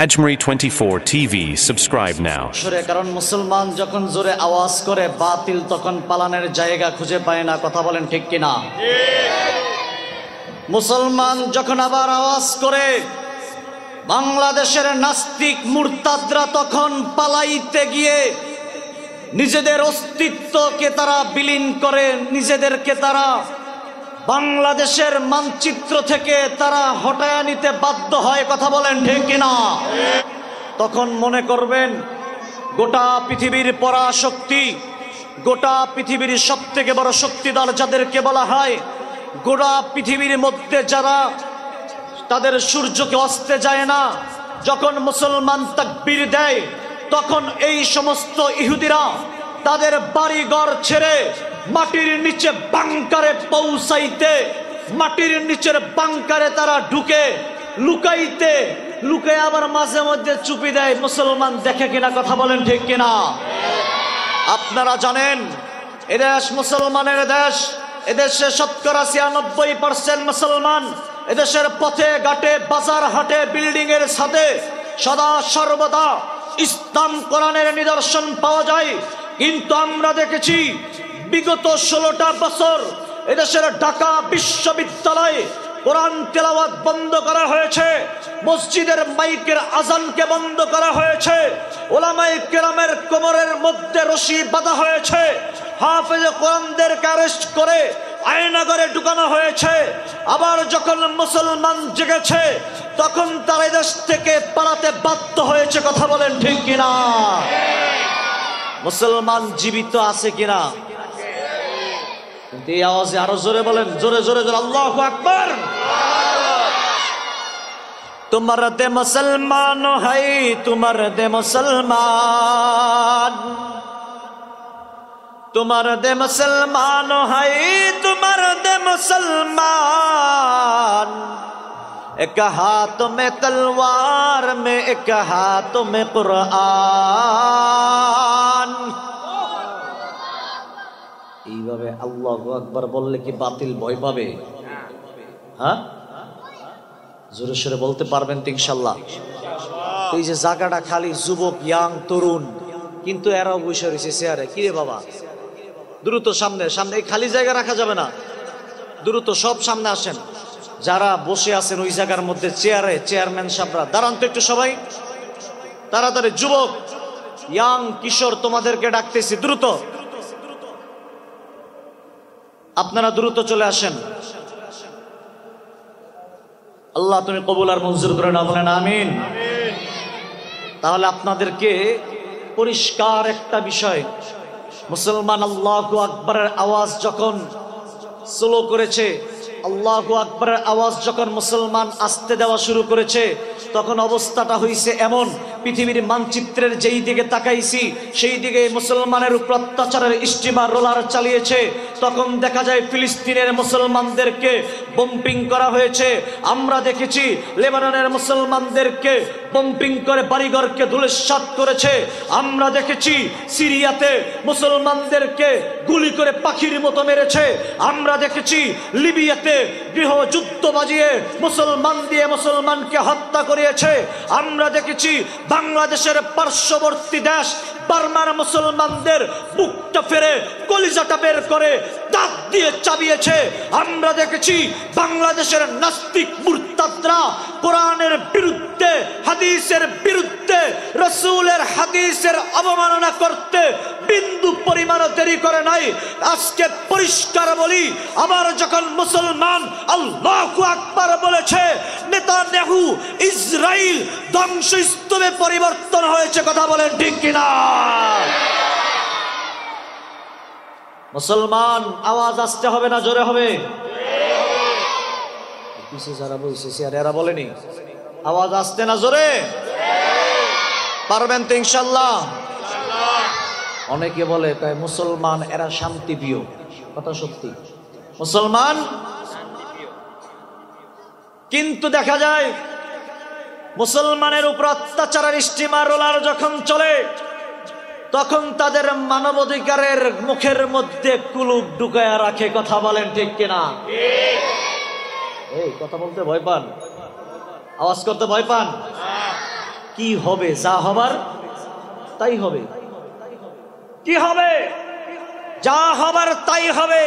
Ajmeri 24 TV, subscribe now. কারণ মুসলমান যখন জোরে আওয়াজ করে বাতিল তখন পালানোর জায়গা খুঁজে পায় না। কথা বলেন ঠিক কিনা? মুসলমান যখন আবার আওয়াজ করে বাংলাদেশের নাস্তিক মুরতাদরা তখন পালাইতে গিয়ে নিজেদের অস্তিত্বকে তারা বিলীন করে, নিজেদেরকে তারা বাংলাদেশের মানচিত্র থেকে তারা হটায়া নিতে বাধ্য হয়। কথা বলেন ঠিক কিনা? তখন মনে করবেন গোটা পৃথিবীর পরাশক্তি, গোটা পৃথিবীর সবথেকে বড় শক্তিধর যাদেরকে বলা হয়, গোটা পৃথিবীর মধ্যে যারা তাদের সূর্যকে অস্তে যায় না, যখন মুসলমান তাকবীর দেয় তখন এই সমস্ত ইহুদিরা তাদের বাড়িঘর ছেড়ে মাটির নিচে বাংকারে পৌঁছাইতে, মাটির নিচের বাংকারে তারা ঢুকে লুকাইতে, লুকায় আবার মাঝে মধ্যে চুপি দেয়। মুসলমান দেখে কিনা? কথা বলেন ঠিক কিনা? আপনারা জানেন এদেশ মুসলমানের দেশ। এদেশে ৯০% মুসলমান। এদেশের পথে ঘাটে বাজার হাটে বিল্ডিং এর সাথে সদা সর্বদা ইসলাম কোরআনের নিদর্শন পাওয়া যায়। কিন্তু আমরা দেখেছি বিগত ১৬টা বছর এদেশের ঢাকা বিশ্ববিদ্যালয়ে কোরআন তেলাওয়াত বন্ধ করা হয়েছে, মসজিদের মাইকের আজানকে বন্ধ করা হয়েছে, ওলামায়ে কেরামের কোমরের মধ্যে রশি বাঁধা হয়েছে, হাফেজে কোরআনদেরকে অ্যারেস্ট করে আয়নাগরে ঢুকানো হয়েছে। আবার যখন মুসলমান জেগেছে তখন তারা দেশ থেকে পালাতে বাধ্য হয়েছে। কথা বলেন ঠিক কিনা? মুসলমান জীবিত আছে কিনা? এই আওয়াজে আরো জোরে বলেন, জোরে জোরে জোরে আল্লাহু আকবার। তোমার দে মুসলমান হাই, তোমার দে মুসলমান, তোমার দে মুসলমান হাই, তোমার দে মুসলমান। এক হাত মে তলওয়ার মে এক হাত মে কুরআন। এইভাবে আল্লাহু আকবার বললে কি বাতিল ভয় পাবে? হ্যাঁ, জোরে সোরে বলতে পারবেন তো ইনশাআল্লাহ? এই যে জায়গাটা খালি যুবক, ইয়াং, তরুণ, কিন্তু এরাও বসে রয়েছে চেয়ারে। কি রে বাবা, দ্রুত সামনে সামনে, এই খালি জায়গা রাখা যাবে না, দ্রুত সব সামনে আসেন। যারা বসে আছেন ওই জায়গার মধ্যে চেয়ারে, চেয়ারম্যান সাহেবরা দাঁড়ান তো একটু সবাই তাড়াতাড়ি। যুবক, ইয়াং, কিশোর, তোমাদেরকে ডাকতেছি, দ্রুত আপনারা দ্রুত চলে আসেন। আল্লাহ তুমি কবুল আর মঞ্জুর করে না, বলেন আমিন। তাহলে আপনাদেরকে পরিষ্কার একটা বিষয়, মুসলমান আল্লাহু আকবারের আওয়াজ যখন স্লো করেছে, আল্লাহু আকবারের আওয়াজ যখন মুসলমান আসতে দেওয়া শুরু করেছে, তখন অবস্থাটা হয়েছে এমন, পৃথিবীর মানচিত্রের যেই দিকে তাকাইছি সেই দিকে মুসলমানের উপর অত্যাচারের স্টিমার রোলার চালিয়েছে। তখন দেখা যায় ফিলিস্তিনের মুসলমানদেরকে বম্পিং করা হয়েছে। আমরা দেখেছি লেবাননের মুসলমানদেরকে বম্পিং করে বাড়িঘরকে ধূলিসাৎ করেছে। আমরা দেখেছি সিরিয়াতে মুসলমানদেরকে গুলি করে পাখির মতো মেরেছে। আমরা দেখেছি লিবিয়াতে গৃহযুদ্ধ বাজিয়ে মুসলমান দিয়ে মুসলমানকে হত্যা করিয়েছে। আমরা দেখেছি বাংলাদেশের পার্শ্ববর্তী দেশ বার্মার মুসলমানদের বুকটা ফেরে কলিজাটা বের করে দাঁত দিয়ে চাবিয়েছে। আমরা দেখেছি বাংলাদেশের নাস্তিক মুরতাদরা কোরআনের বিরুদ্ধে, হাদিসের বিরুদ্ধে, রাসূলের হাদিসের অবমাননা করতে বিন্দু পরিমাণও দেরি করে নাই। আজকে পরিষ্কার বলি, আবার যখন মুসলমান আল্লাহু আকবার বলেছে, নেতানিয়াহু ইসরাইল ধ্বংসস্তূপে পরিবর্তন হয়েছে। কথা বলেন ঠিক কিনা? মুসলমান আওয়াজ আসতে হবে না জোরে হবে? যারা বলছে এরা বলেনি আওয়াজ আসতে না জোরে? পারবেন তো ইনশাল্লাহ? অনেকে বলে তাই মুসলমান এরা শান্তি প্রিয়, কথা সত্যি, মুসলমান। কিন্তু দেখা যায় মুসলমানের উপর অত্যাচারের স্টিমার রোলার যখন চলে তখন তাদের মানবাধিকারের মুখের মধ্যে কুলুপ ঢুকায়া রাখে। কথা বলেন ঠিক কিনা? এই কথা বলতে ভয় পান, আওয়াজ করতে ভয় পান? কি হবে? যা হবার তাই হবে। কি হবে? যা হবার তাই হবে।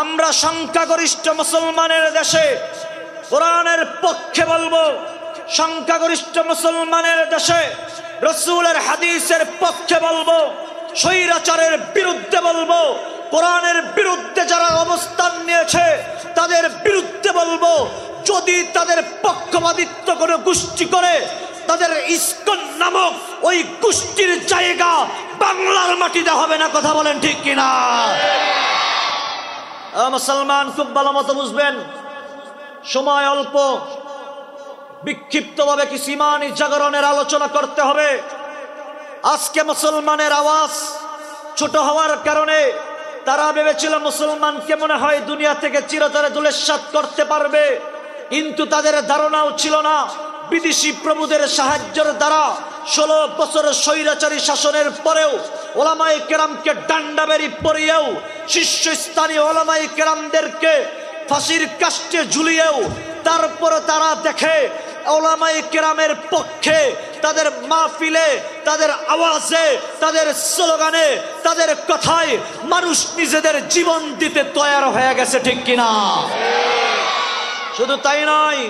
আমরা সংখ্যাগরিষ্ঠ মুসলমানের দেশে কোরআনের পক্ষে বলবো, সংখ্যাগরিষ্ঠ মুসলমানের দেশে রাসূলের হাদিসের পক্ষে বলবো, স্বৈরাচারের বিরুদ্ধে বলবো, কোরআনের বিরুদ্ধে যারা অবস্থান নিয়েছে তাদের বিরুদ্ধে বলবো। যদি তাদের পক্ষপাতিত্ব কোনো গোষ্ঠী করে, তাদের ইসকন নামক ওই গোষ্ঠীর জায়গা বাংলার মাটিতে হবে না। কথা বলেন ঠিক কিনা? মুসলমান খুব ভালো মতো বুঝবেন, সময় অল্প, বিক্ষিপ্তভাবে কিছু ইমানি জাগরণের আলোচনা করতে হবে। আজকে মুসলমানের আওয়াজ ছোট হওয়ার কারণে তারা ভেবেছিল মুসলমানকে মনে হয় দুনিয়া থেকে চিরতরে ধূলিসাৎ করতে পারবে, কিন্তু তাদের ধারণাও ছিল না বিদেশি প্রভুদের সাহায্যের দ্বারা 16 বছরের স্বৈরাচারী শাসনের পরেও ওলামায়ে কেরামকে ডান্ডাবেরি পরিয়েও শীর্ষস্থানীয় ওলামায়ে কেরামদেরকে ফাঁসির কাস্টে ঝুলিয়েও তারপরে তারা দেখে ওলামায়ে কেরামের পক্ষে তাদের মাহফিলে, তাদের আওয়াজে, তাদের স্লোগানে, তাদের কথায় মানুষ নিজেদের জীবন দিতে তৈরি হয়ে গেছে। ঠিক কিনা? শুধু তাই নয়,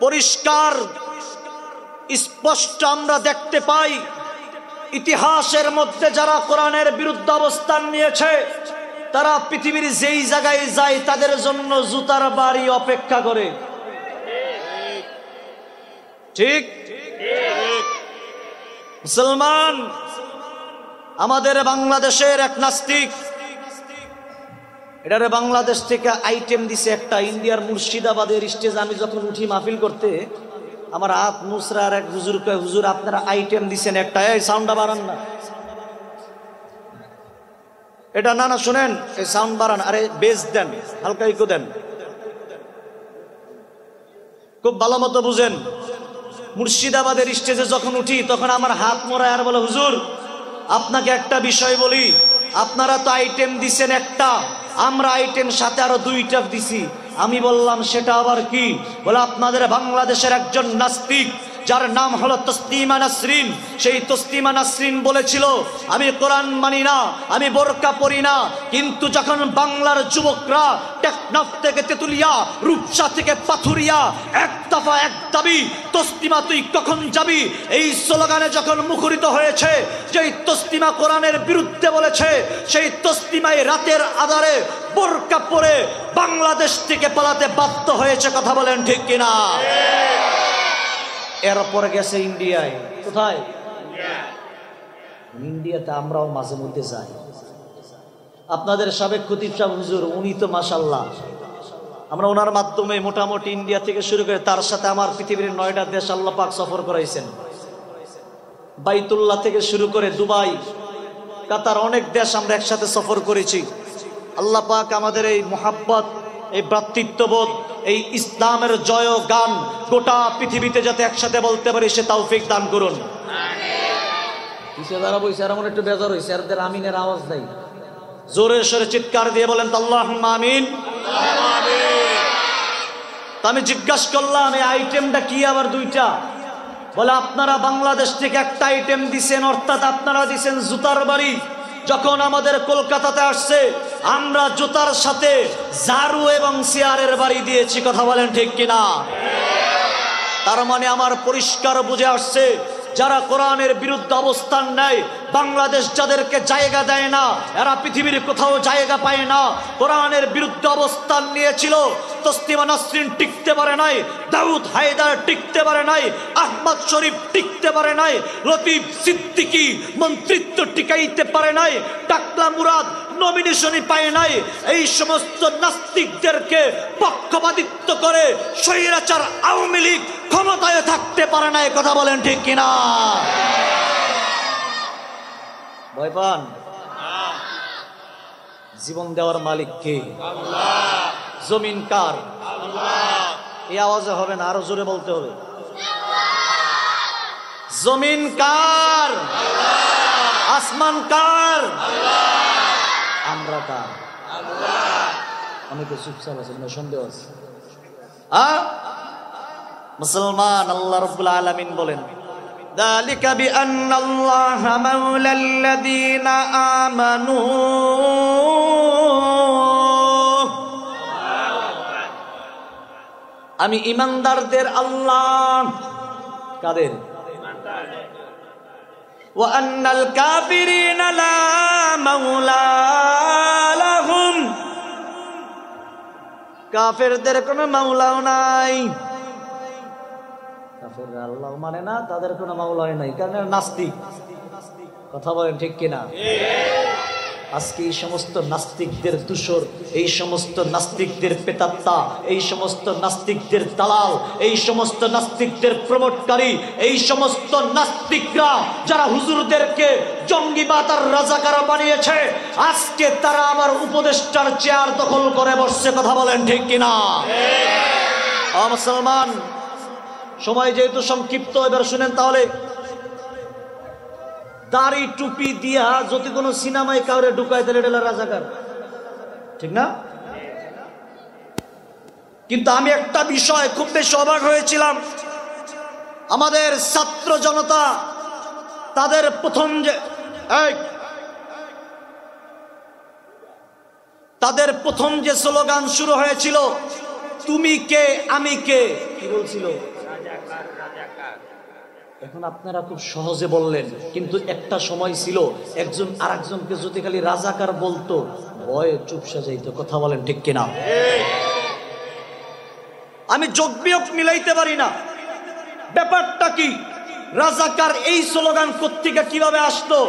পরিষ্কার স্পষ্ট আমরা দেখতে পাই ইতিহাসের মধ্যে যারা কোরআনের বিরুদ্ধে অবস্থান নিয়েছে তারা পৃথিবীর যেই জায়গায় যায় তাদের জন্য জুতার বাড়ি অপেক্ষা করে। ঠিক? মুসলমান, আমাদের বাংলাদেশের এক নাস্তিক, এটারে বাংলাদেশ থেকে আইটেম দিছে একটা, ইন্ডিয়ার মুর্শিদাবাদের স্টেজে আমি যখন উঠি মাহফিল করতে, আমার হাত মুসরার এক হুজুর কয়, হুজুর আপনারা আইটেম দিছেন একটা, এই সাউন্ডটা বাড়ান না। এটা না না শুনেন, এই সাউন্ড বাড়ান, আরে বেস দেন, হালকা ইকো দেন। খুব ভালো মতো বুঝেন, মুর্শিদাবাদের স্টেজে যখন উঠি তখন আমার হাত মোড়ায় আর বলে, হুজুর আপনাকে একটা বিষয় বলি, আপনারা তো আইটেম দিছেন একটা, আমরা আইটেম সাথে আরো 2টা দিছি। আমি বললাম সেটা আবার কি? বলে আপনাদের বাংলাদেশের একজন নাস্তিক যার নাম হলো তসলিমা নাসরিন, সেই তসলিমা নাসরিন বলেছিল আমি কোরআন মানি না, আমি বোরকা পরি না, কিন্তু যখন বাংলার যুবকরা টেকনাফ থেকে তেতুলিয়া, রূপসা থেকে পাথুরিয়া এক দফা এক দাবি, তসলিমা তুই কখন যাবি, এই স্লোগানে যখন মুখরিত হয়েছে, যেই তসলিমা কোরআনের বিরুদ্ধে বলেছে, সেই তসলিমাই রাতের আধারে বোরকা পরে বাংলাদেশ থেকে পালাতে বাধ্য হয়েছে। কথা বলেন ঠিক কিনা? এরপরে গেছে ইন্ডিয়ায়। কোথায়? ইন্ডিয়াতে আমরাও মাঝে মধ্যে যাই। আপনাদের সাবেক খতিব সাহেব হুজুর, উনি তো মাশাআল্লাহ, আমরা ওনার মাধ্যমে মোটামুটি ইন্ডিয়া থেকে শুরু করে তার সাথে আমার পৃথিবীর 9টা দেশ আল্লাহ পাক সফর করাইছেন। বাইতুল্লাহ থেকে শুরু করে দুবাই, কাতার, অনেক দেশ আমরা একসাথে সফর করেছি। আল্লাহ পাক আমাদের এই মোহাব্বত, এই ভ্রাতৃত্ববোধ, এই ইসলামের জয় গান গোটা পৃথিবীতে যাতে একসাথে বলতে পারি সে তৌফিক দান করুন। একটু বেজার হয়েছে, আর আমিনের আওয়াজ নাই, জোরে সোরে চিৎকার দিয়ে বলেন আল্লাহুম্মা আমিন। আমি জিজ্ঞাসা করলাম এই আইটেমটা কি আবার 2টা? বলে আপনারা বাংলাদেশ থেকে একটা আইটেম দিছেন, অর্থাৎ আপনারা দিছেন জুতার বাড়ি। যখন আমাদের কলকাতাতে আসছে আমরা জুতার সাথে ঝাড়ু এবং চেয়ারের বাড়ি দিয়েছি। কথা বলেন ঠিক কিনা? তার মানে আমার পরিষ্কার বুঝে আসছে, যারা কোরআনের বিরুদ্ধে অবস্থান নেয়, বাংলাদেশ যাদেরকে জায়গা দেয় না, এরা পৃথিবীর কোথাও জায়গা পায় না। কোরআনের বিরুদ্ধে অবস্থান নিয়েছিল তসলিমা নাসরিন, টিকতে পারে নাই। দাউদ হায়দার টিকতে পারে নাই। আহমদ শরীফ টিকতে পারে নাই। লতিফ সিদ্দিকী মন্ত্রিত্ব টিকাইতে পারে নাই। টাকলা মুরাদ নমিনেশনই পায় নাই। এই সমস্ত নাস্তিকদেরকে পক্ষপাতিত্ব করে স্বৈরাচার আওয়ামী লীগ ক্ষমতায় থাকতে পারে না। কথা বলেন ঠিক কিনা? ভয় পান? জীবন দেওয়ার মালিক কে? আল্লাহ। জমিন কার? আল্লাহ। এই আওয়াজে হবে না, আরো জোরে বলতে হবে। জমিন কার? আল্লাহ। আসমান কার? আল্লাহ। আমরা কার? আল্লাহ। অনেকে চুপচাপ আছে, সন্দেহ আছে। মুসলমান, আল্লাহ রাব্বুল আলামিন বলেন যালিকা বিআন্নাল্লাহা মাওলাল্লাযীনা আমানু, আমি ঈমানদারদের আল্লাহ। কাদের? ওয়া আন্নাল কাফিরিনা লা মাওলা লাহুম, কাফেরদের কোনো মাওলাও নাই। কাফেররা আল্লাহ মানে না, তাদের কোনো মাওলাই নাই, কারণ নাস্তিক। কথা বলেন ঠিক কিনা? আজকে এই সমস্ত নাস্তিকদের দূষর, এই সমস্ত নাস্তিকদের পেতাত্তা, এই সমস্ত নাস্তিকদের দালাল, এই সমস্ত নাস্তিকদের প্রমোটকারী, এই সমস্ত নাস্তিকরা যারা হুজুরদেরকে জঙ্গিবাদ আর রাজাকার বানিয়েছে, আজকে তারা আমার উপদেষ্টার চেয়ার দখল করে বসছে। কথা বলেন ঠিক কিনা? মুসলমান, সময় যেহেতু সংক্ষিপ্ত, এবার শুনেন তাহলে। দাড়ি টুপি দিয়া যদি কোনো সিনেমায় কাউরে ঢুকায় তাহলে এটা রাজাকার, ঠিক না? কিন্তু আমি একটা বিষয় খুব বেশি অবাক হয়েছিলাম, আমাদের ছাত্র জনতা তাদের প্রথম যে স্লোগান শুরু হয়েছিল, তুমি কে আমি কে, কি বলছিল? এখন আপনারা খুব সহজে বললেন, কিন্তু একটা সময় ছিল একজন আরেকজনকে যদি খালি রাজাকার বলতো ভয়ে চুপসে যাইতো। কথা বলেন ঠিক কিনা? আমি যোগ বিয়োগ মিলাইতে পারি না, ব্যাপারটা কি? রাজাকার এই স্লোগান কোত্থেকে কিভাবে আসতো?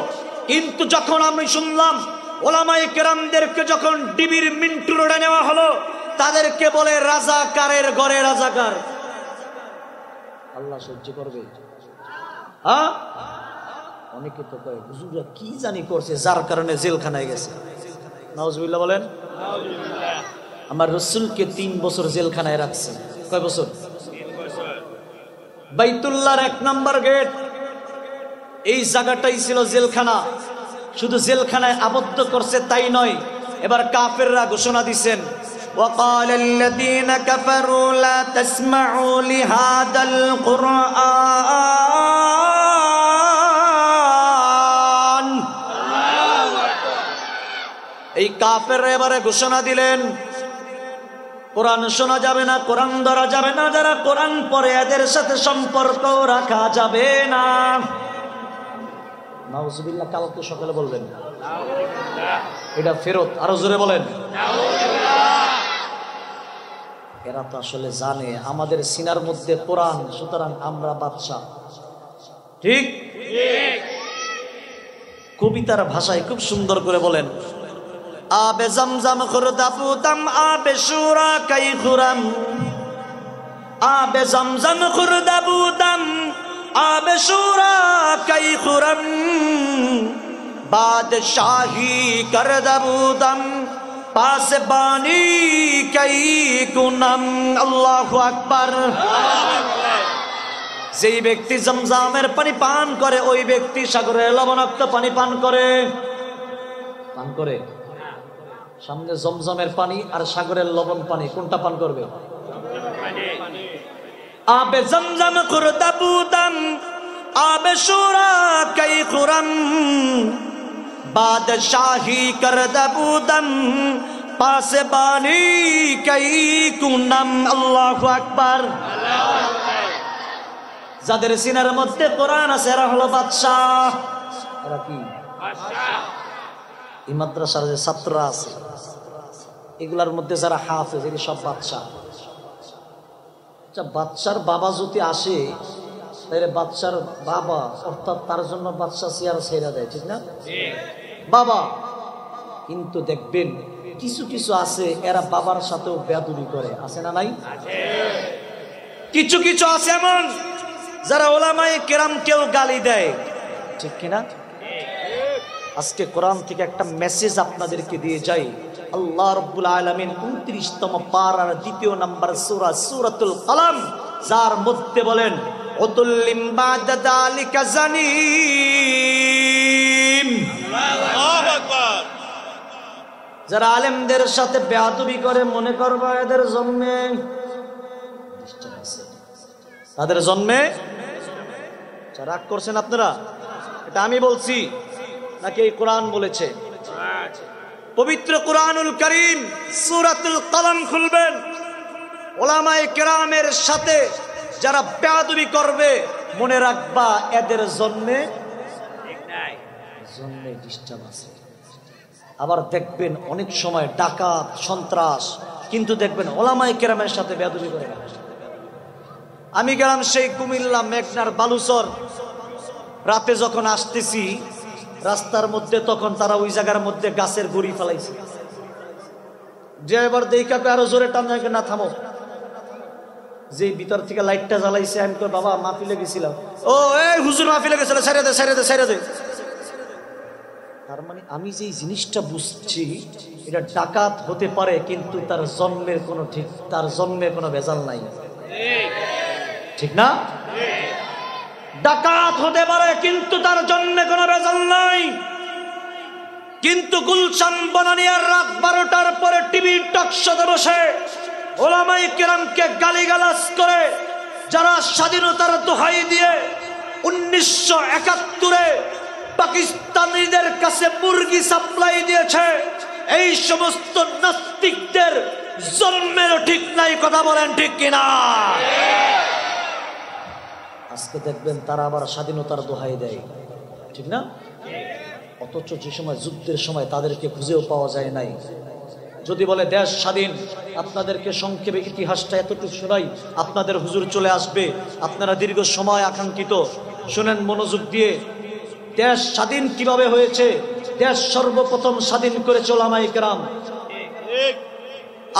কিন্তু যখন আমি শুনলাম ওলামায়ে কেরামদেরকে যখন ডিবির মিন্টু রোডে নেওয়া হলো, তাদেরকে বলে রাজাকারের ঘরে রাজাকার। আল্লাহ সহ্য করবে? অনেকে তো কয় হুজুররা কি জানি করছে, যার কারণে জেলখানায় গেছে। নাউজুবিল্লাহ বলেন। আমার রাসূলকে 3 বছর জেলখানায় রাখছে। কয় বছর? 3 বছর। বাইতুল্লাহর 1 নম্বর গেট, এই জায়গাটাই ছিল জেলখানা। শুধু জেলখানায় আবদ্ধ করছে তাই নয়, এবার কাফেররা ঘোষণা দিবেন, وقال الذين كفروا لا تسمعوا لهذا القرآن। এই কাফেররা এবারে ঘোষণা দিলেন কোরআন শোনা যাবে না, কোরআন ধরা যাবে না, যারা কোরআন পড়ে এদের সাথে সম্পর্ক রাখা যাবে না। নাউজুবিল্লাহ। কালকে সকালে বলবেন এটা ফেরত, আরো জোরে বলেন। এরা তো আসলে জানে আমাদের সিনার মধ্যে কোরআন, সুতরাং আমরা বাদশা। ঠিক? কবিতার ভাষায় খুব সুন্দর করে বলেন, আবে জমজম খুরদাবুদাম আবে শুরা কাই খুরাম, আবে জমজম খুরদাবুদাম আবে শুরা কাই খুরাম, বাদশাহী করদাবুদাম পাশে বাণী কাই গুনাম। আল্লাহু আকবার। যেই ব্যক্তি জমজমের পানি পান করে, ওই ব্যক্তি সাগরের লবণাক্ত পানি পান করে। পান করে? সামনে জমজমের পানি আর সাগরের লবণ পানি, কোনটা পান করবে? আবে জমজম খুরদাবুদাম আবে শুরা কাই খুরাম, বাদশাহী করদাবুদাম পাশে বাণী কাই কুনাম। আল্লাহু আকবার। যাদের সিনার মধ্যে কোরআন আছে এরা হলো বাদশাহ। এরা কি? এই মাদ্রাসার যে ছাত্ররা আছে এগুলার মধ্যে যারা হাফেজ, এরা সব বাদশাহ। আচ্ছা, বাদশার বাবা যদি আসে তাহলে বাদশার বাবা অর্থাৎ তার জন্য বাদশা চেয়ার ছেড়ে দেয়, ঠিক না? বাবা। কিন্তু দেখবেন কিছু কিছু আছে এরা বাবার সাথেও বেয়াদবি করে, আছে না নাই? কিছু কিছু আছে এমন যারা ওলামায়ে কেরামকেও গালি দেয়, ঠিক কিনা? আজকে কোরআন থেকে একটা মেসেজ আপনাদেরকে দিয়ে যাই। আল্লাহ রাব্বুল আলামিন 29তম পারার 2 নম্বর সূরা সূরাতুল কলম, যার মধ্যে বলেন উতুল্লিম বাদা যালিকা জানিম। আল্লাহু আকবার। যারা আলেমদের সাথে বেয়াদবি করে মনে করবা এদের জন্মে তাদের জন্মে। রাগ করছেন আপনারা? এটা আমি বলছি নাকি এই কোরআন বলেছে? পবিত্র কোরআনুল কারীম সূরাতুল কলম খুলবেন, উলামায়ে কেরামের সাথে যারা বেয়াদবি করবে মনে রাখবা এদের জন্মে ডিস্টার্ব আছে। আবার দেখবেন অনেক সময় ডাকাত সন্ত্রাস, কিন্তু দেখবেন উলামায়ে কেরামের সাথে বেয়াদবি করে। আমি গেলাম সেই কুমিল্লা মেঘনার বালুচর, রাতে যখন আসতেছি রাস্তার মধ্যে, তখন তারা ওই জায়গার মধ্যে গাছের গুড়ি ফেলাইছে। ড্রাইভার দেখা আরো জোরে টান, না থামো, যে ভিতর থেকে লাইটটা জ্বালাইছে। আমি কই বাবা মাহফিলে গেছিলাম। ও এই হুজুর মাহফিলে গেছিল, ছেড়ে দে ছেড়ে দে ছেড়ে দে। তার মানে আমি যে জিনিসটা বুঝছি, এটা ডাকাত হতে পারে কিন্তু তার জন্মের কোনো ঠিক, তার জন্মের কোনো ভেজাল নাই, ঠিক না? ডাকাত হতে পারে কিন্তু তার জন্মে কোনো ভেজাল নাই। কিন্তু গুলশান বনানিয়ার রাত 12টার পরে টিভি টকশোতে বসে উলামায়ে কেরামকে গালিগালাজ করে, যারা স্বাধীনতার দোহাই দিয়ে 1971-এ পাকিস্তানিদের কাছে মুরগি সাপ্লাই দিয়েছে, এই সমস্ত নাস্তিকদের জন্মেরও ঠিক নাই। কথা বলেন ঠিক কিনা? আজকে দেখবেন তারা আবার স্বাধীনতার দোহাই দেয়, ঠিক না? অথচ যে সময় যুদ্ধের সময় তাদেরকে খুঁজেও পাওয়া যায় নাই। যদি বলে দেশ স্বাধীন, আপনাদেরকে সংক্ষেপে ইতিহাসটা এতটুকু শোনাই, আপনাদের হুজুর চলে আসবে, আপনারা দীর্ঘ সময় আকাঙ্ক্ষিত শুনেন মনোযোগ দিয়ে। দেশ স্বাধীন কিভাবে হয়েছে? দেশ সর্বপ্রথম স্বাধীন করেছে উলামায়ে কেরাম।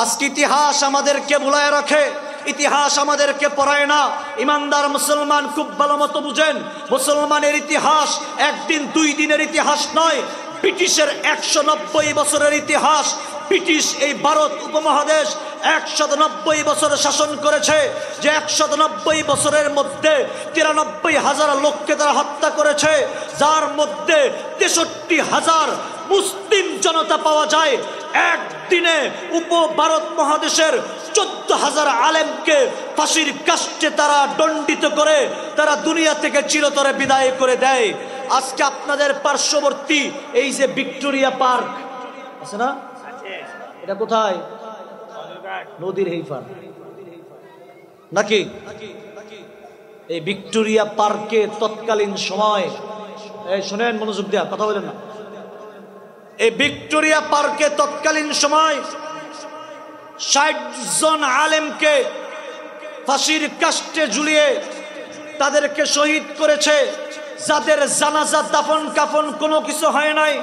আজকে ইতিহাস আমাদেরকে ভুলায় রাখে, ইতিহাস আমাদেরকে পড়ায় না। ইমানদার মুসলমান খুব ভালো মতো বুঝেন, মুসলমানের ইতিহাস একদিন দুই দিনের ইতিহাস নয়, ব্রিটিশের 190 বছরের ইতিহাস। ব্রিটিশ এই ভারত উপমহাদেশ 190 বছর শাসন করেছে, যে 190 বছরের মধ্যে 93,000 লোককে তারা হত্যা করেছে, যার মধ্যে 63,000 মুসলিম জনতা পাওয়া যায়। একদিনে ভারত মহাদেশের 14,000 আলেমকে ফাঁসির কাস্টে তারা দণ্ডিত করে তারা দুনিয়া থেকে চিরতরে বিদায় করে দেয়। আজকে আপনাদের পার্শ্ববর্তী এই যে ভিক্টোরিয়া পার্ক আছে না, এটা কোথায়? নদীর হেইফার নাকি? এই ভিক্টোরিয়া পার্কে তৎকালীন সময়, এই শোনেন মনোযোগ দেয়া, কথা বলেন না। এই ভিক্টোরিয়া পার্কে তৎকালীন সময় 60 জন আলেমকে ফাঁসির কাস্টে ঝুলিয়ে তাদেরকে শহীদ করেছে, যাদের জানাজা দাফন কাফন কোনো কিছু হয় নাই,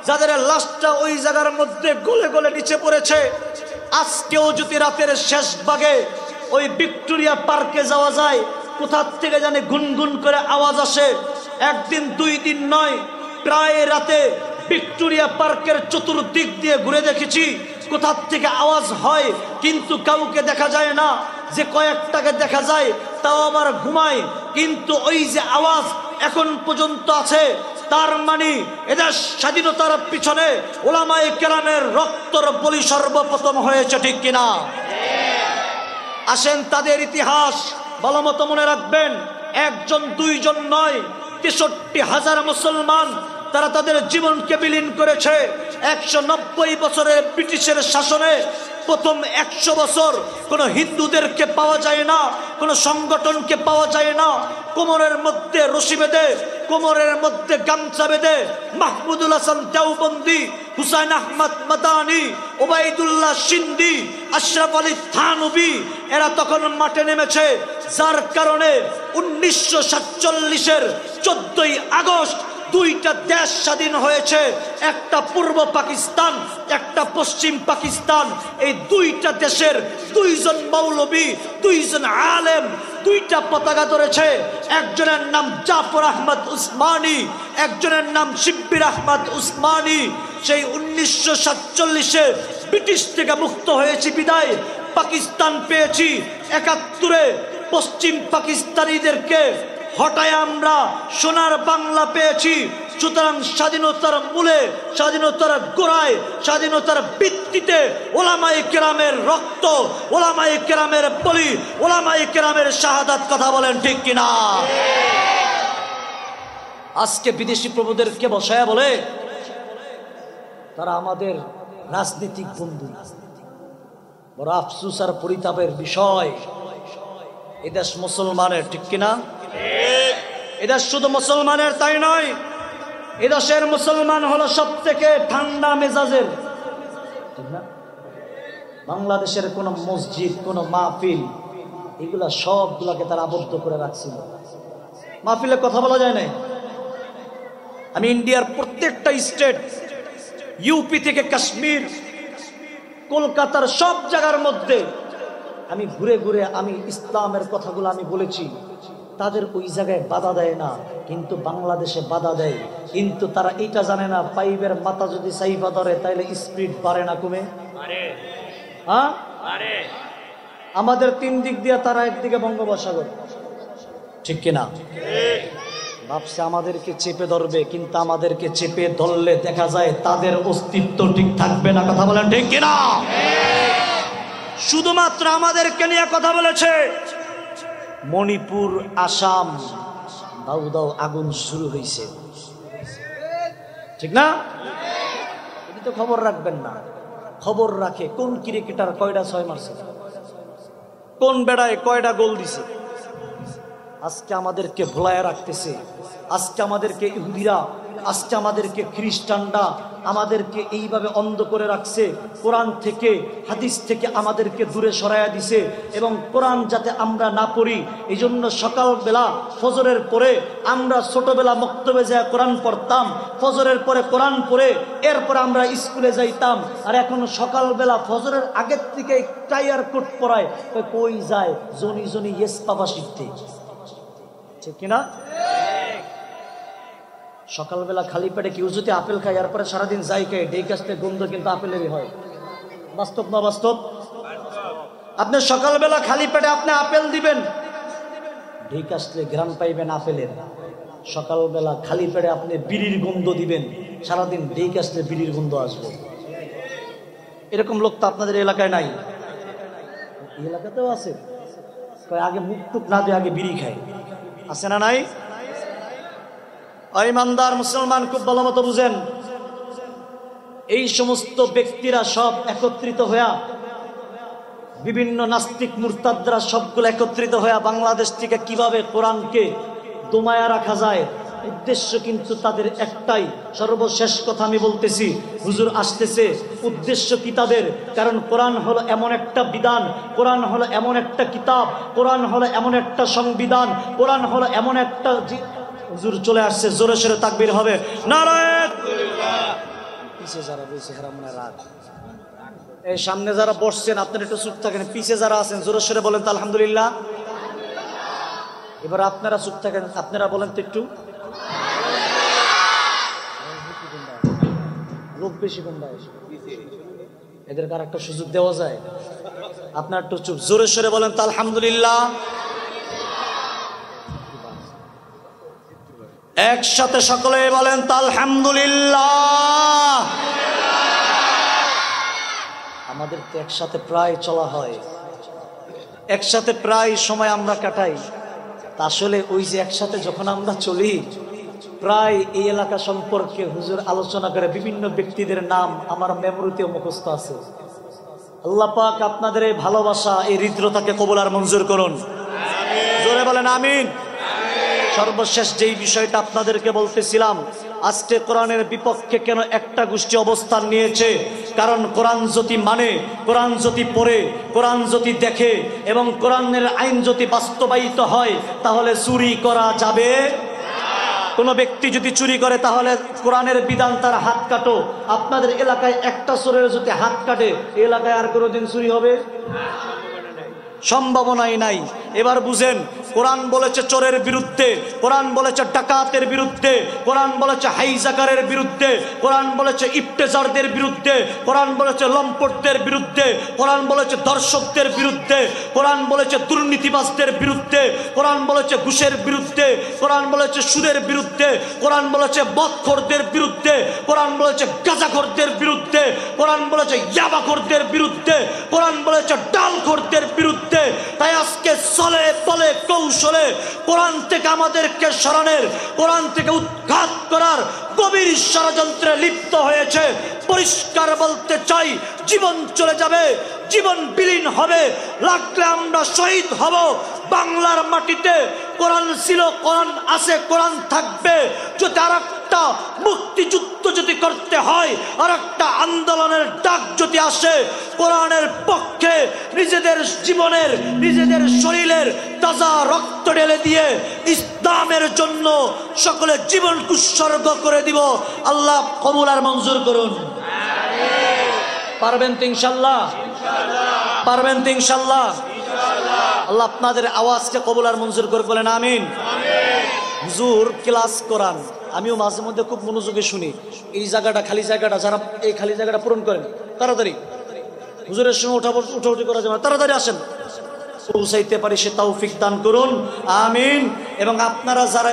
যাদের লাশটা ওই জায়গার মধ্যে গলে গলে নিচে পড়েছে। আজকেও যদি রাতের শেষ ভাগে ওই ভিক্টোরিয়া পার্কে যাওয়া যায়, কোথা থেকে জানে গুনগুন করে আওয়াজ আসে। একদিন দুই দিন নয়, প্রায় রাতে ভিক্টোরিয়া পার্কের চতুর্দিক দিয়ে ঘুরে দেখেছি কোথা থেকে আওয়াজ হয়, কিন্তু কাউকে দেখা যায় না। যে কয়েকটাকে দেখা যায় তাও আবার ঘুমায়, কিন্তু ওই যে আওয়াজ এখন পর্যন্ত আছে, তার মানে এদের স্বাধীনতার পিছনে উলামায়ে কেরামের রক্তর বলি সর্বপ্রথম হয়েছে, ঠিক কিনা? আসেন তাদের ইতিহাস ভালো মতো মনে রাখবেন। একজন দুইজন নয়, 63,000 মুসলমান তারা তাদের জীবনকে বিলীন করেছে। 190 বছরের ব্রিটিশের শাসনে প্রথম 100 বছর কোনো হিন্দুদেরকে পাওয়া যায় না, কোনো সংগঠনকে পাওয়া যায় না। কোমরের মধ্যে রশি বেঁধে, কোমরের মধ্যে গামছা বেঁধে মাহমুদুল হাসান দেওবন্দি, হুসাইন আহমদ মাদানি, ওবায়দুল্লাহ সিন্ধি, আশরাফ আলী থানভী এরা তখন মাঠে নেমেছে, যার কারণে 1947-এর 14ই আগস্ট দুইটা দেশ স্বাধীন হয়েছে, একটা পূর্ব পাকিস্তান, একটা পশ্চিম পাকিস্তান। এই দুইটা দেশের দুইজন মৌলবী, দুইজন আলেম দুইটা পতাকা ধরেছে। একজনের নাম জাফর আহমদ উসমানী, একজনের নাম শিব্বির আহমদ উসমানী। সেই 1947-এ ব্রিটিশ থেকে মুক্ত হয়েছি বিদায় পাকিস্তান পেয়েছি। 71-এ পশ্চিম পাকিস্তানিদেরকে হটায় আমরা সোনার বাংলা পেয়েছি। সুতরাং স্বাধীনতার মূলে, স্বাধীনতার গোড়ায়, স্বাধীনতার ভিত্তি ভিত্তিতে ওলামায়ে কেরামের রক্ত, ওলামায়ে কেরামের বলি, ওলামায়ে কেরামের শাহাদাত, কথা বলেন ঠিক কিনা? আজকে বিদেশি প্রভুদেরকে বসায়া বলে তারা আমাদের রাজনৈতিক বন্ধু। বড় আফসোস আর পরিতাপের বিষয়, এদেশ মুসলমানের, ঠিক কিনা? এদেশ শুধু মুসলমানের তাই নয়, এদেশের মুসলমান হলো সব থেকে ঠান্ডা মেজাজের, ঠিক না? বাংলাদেশের কোন মসজিদ, কোন মাহফিল, এগুলা সবগুলাকে তারা আবদ্ধ করে রাখছিল। মাহফিলে কথা বলা যায় না। আমি ইন্ডিয়ার প্রত্যেকটা স্টেট, ইউপি থেকে কাশ্মীর, কলকাতার সব জায়গার মধ্যে আমি ঘুরে ঘুরে আমি ইসলামের কথাগুলো আমি বলেছি। তাদের ওই জায়গায় বাধা দেয় না, কিন্তু বাংলাদেশে বাধা দেয়। কিন্তু তারা এটা জানে না, পাইপের মাথা যদি সাইফা ধরে তাইলে স্পিড বাড়ে না কমে? হ্যাঁ, আমাদের তিন দিক দিয়ে তারা একদিকে বঙ্গোপসাগর, ঠিক কিনা? ভাবছে আমাদেরকে চেপে ধরবে, কিন্তু আমাদেরকে চেপে ধরলে দেখা যায় তাদের অস্তিত্ব ঠিক থাকবে না, কথা বলেন ঠিক কিনা? শুধুমাত্র আমাদেরকে নিয়ে কথা বলেছে। মণিপুর, আসাম, দাউ দাউ আগুন শুরু হয়েছে, ঠিক না? এটা তো খবর রাখবেন না। খবর রাখে কোন ক্রিকেটার কয়টা ছয় মারছে, কোন বেড়ায় কয়টা গোল দিছে। আজকে আমাদেরকে ভোলায় রাখতেছে, আজকে আমাদেরকে ইহুদিরা, আজকে আমাদেরকে খ্রিস্টানরা আমাদেরকে এইভাবে অন্ধ করে রাখছে। কোরআন থেকে, হাদিস থেকে আমাদেরকে দূরে সরাইয়া দিছে, এবং কোরআন যাতে আমরা না পড়ি, এই জন্য সকালবেলা ফজরের পরে আমরা ছোটবেলা মক্তবে যায় কোরআন পড়তাম, ফজরের পরে কোরআন পড়ে এরপরে আমরা স্কুলে যাইতাম। আর এখন সকালবেলা ফজরের আগের থেকে টাইয়ার কোট পরায়, কই যায় জনি জনি ইয়েস বাবা শিখতে, ঠিক কিনা? সকালবেলা খালি পেটে কেউ যদি আপেল খায়, এরপরে সারাদিন যাই খায়, ডেকে আসতে গন্ধ কিন্তু আপেলেরই হয়। বাস্তব না বাস্তব? আপনি সকালবেলা খালি পেটে আপনি আপেল দিবেন, ডেকে আসলে গ্রাম পাইবেন আপেলের। সকালবেলা খালি পেটে আপনি বিড়ির গন্ধ দিবেন, সারাদিন ডেকে আসলে বিড়ির গন্ধ আসবে। এরকম লোক তো আপনাদের এলাকায় নাই? এই এলাকাতেও আছে। আগে মুখ টুক না দিয়ে আগে বিড়ি খায়, আছে না নাই? ইমানদার মুসলমান খুব ভালো মতো বুঝেন, এই সমস্ত ব্যক্তিরা সব একত্রিত হইয়া, বিভিন্ন নাস্তিক মুরতাদরা সবগুলো একত্রিত হইয়া বাংলাদেশ থেকে কিভাবে কোরআনকে দমায়া রাখা যায়, উদ্দেশ্য কিন্তু তাদের একটাই। সর্বশেষ কথা আমি বলতেছি, হুজুর আসতেছে, উদ্দেশ্য কি তাদের? কারণ কোরআন হলো এমন একটা বিধান, কোরআন হলো এমন একটা কিতাব, কোরআন হলো এমন একটা সংবিধান, কোরআন হলো এমন একটা। হুজুর চলে আসছে, জোরে সোরে তাকবীর হবে। নারায়ে পিছে যারা বসে হারামনা রাত, এই সামনে যারা বসছেন আপনারা একটু চুপ থাকেন, পিছে যারা আছেন জোরে সোরে বলেন তো আলহামদুলিল্লাহ। এবার আপনারা চুপ থাকেন, আপনারা বলেন তো একটু। লোক বেশি কোনটা এদেরকে আর একটা সুযোগ দেওয়া যায়? আপনার একটু চুপ, জোরে সোরে বলেন তো আলহামদুলিল্লাহ। একসাথে সকলে বলেন তো আলহামদুলিল্লাহ। আমাদের তো একসাথে প্রায় চলা হয়, একসাথে প্রায় সময় আমরা কাটাই। আসলে ওই যে একসাথে যখন আমরা চলি, প্রায় এই এলাকা সম্পর্কে হুজুর আলোচনা করে বিভিন্ন ব্যক্তিদের নাম আমার মেমোরিতেও মুখস্থ আছে। আল্লাহ পাক আপনাদের এই ভালোবাসা, এই হৃদ্রতাকে কবুল আর মঞ্জুর করুন, জোরে বলেন আমিন। সর্বশেষ যেই বিষয়টা আপনাদেরকে বলতেছিলাম, আজকে কোরআনের বিপক্ষে কেন একটা গোষ্ঠী অবস্থান নিয়েছে? কারণ কোরআন যদি মানে, কোরআন যদি পড়ে, কোরআন যদি দেখে এবং কোরআনের আইন যদি বাস্তবায়িত হয়, তাহলে চুরি করা যাবে। কোনো ব্যক্তি যদি চুরি করে তাহলে কোরআনের বিধান তার হাত কাটো। আপনাদের এলাকায় একটা চোরের যদি হাত কাটে, এই এলাকায় আর কোনোদিন চুরি হবে? সম্ভাবনাই নাই। এবার বুঝেন, কোরআন বলেছে চোরের বিরুদ্ধে, কোরআন বলেছে ডাকাতের বিরুদ্ধে, কোরআন বলেছে হাইজাকারের বিরুদ্ধে, কোরআন বলেছে ইফতেজারদের বিরুদ্ধে, কোরআন বলেছে লম্পটদের বিরুদ্ধে, কোরআন বলেছে দর্শকদের বিরুদ্ধে, কোরআন বলেছে দুর্নীতিবাজদের বিরুদ্ধে, কোরআন বলেছে ঘুষের বিরুদ্ধে, কোরআন বলেছে সুদের বিরুদ্ধে, কোরআন বলেছে বদখোরদের বিরুদ্ধে, কোরআন বলেছে গাঁজাখোরদের বিরুদ্ধে, কোরআন বলেছে ইয়াবাখোরদের বিরুদ্ধে, কোরআন বলেছে ডালখোরদের বিরুদ্ধে। তাই আজকে চলে বলে কৌশলে কোরআন থেকে আমাদেরকে সরানোর, কোরআন থেকে উৎখাত করার গভীর ষড়যন্ত্রে লিপ্ত হয়েছে। পরিষ্কার বলতে চাই, জীবন চলে যাবে, জীবন বিলীন হবে, লাগলে আমরা শহীদ হব। বাংলার মাটিতে কোরআন ছিল, কোরআন আছে, কোরআন থাকবে। যদি আর একটা মুক্তিযুদ্ধ যদি করতে হয়, আর একটা আন্দোলনের ডাক যদি আসে, কোরআনের পক্ষে নিজেদের জীবনের, নিজেদের শরীরের তাজা রক্ত ঢেলে দিয়ে ইসলামের জন্য সকলে জীবন উৎসর্গ করে দিব। আল্লাহ কবুল আর মঞ্জুর করুন। পারবেন তো ইনশাল্লাহ? পারবেন তো ইনশাল্লাহ? আল্লাহ আপনাদের আওয়াজকে কবুল আর মঞ্জুর করে বলেন আমিন। হুজুর ক্লাস করান, আমিও মাঝে মধ্যে খুব মনোযোগে শুনি। এই জায়গাটা, খালি জায়গাটা, যারা এই খালি জায়গাটা পূরণ করেন তাড়াতাড়ি। হুজুরের সঙ্গে উঠাউঠি করা যাবে না, তাড়াতাড়ি আসেন, পৌঁছাইতে পারি সে তৌফিক দান করুন আমিন। এবং আপনারা যারা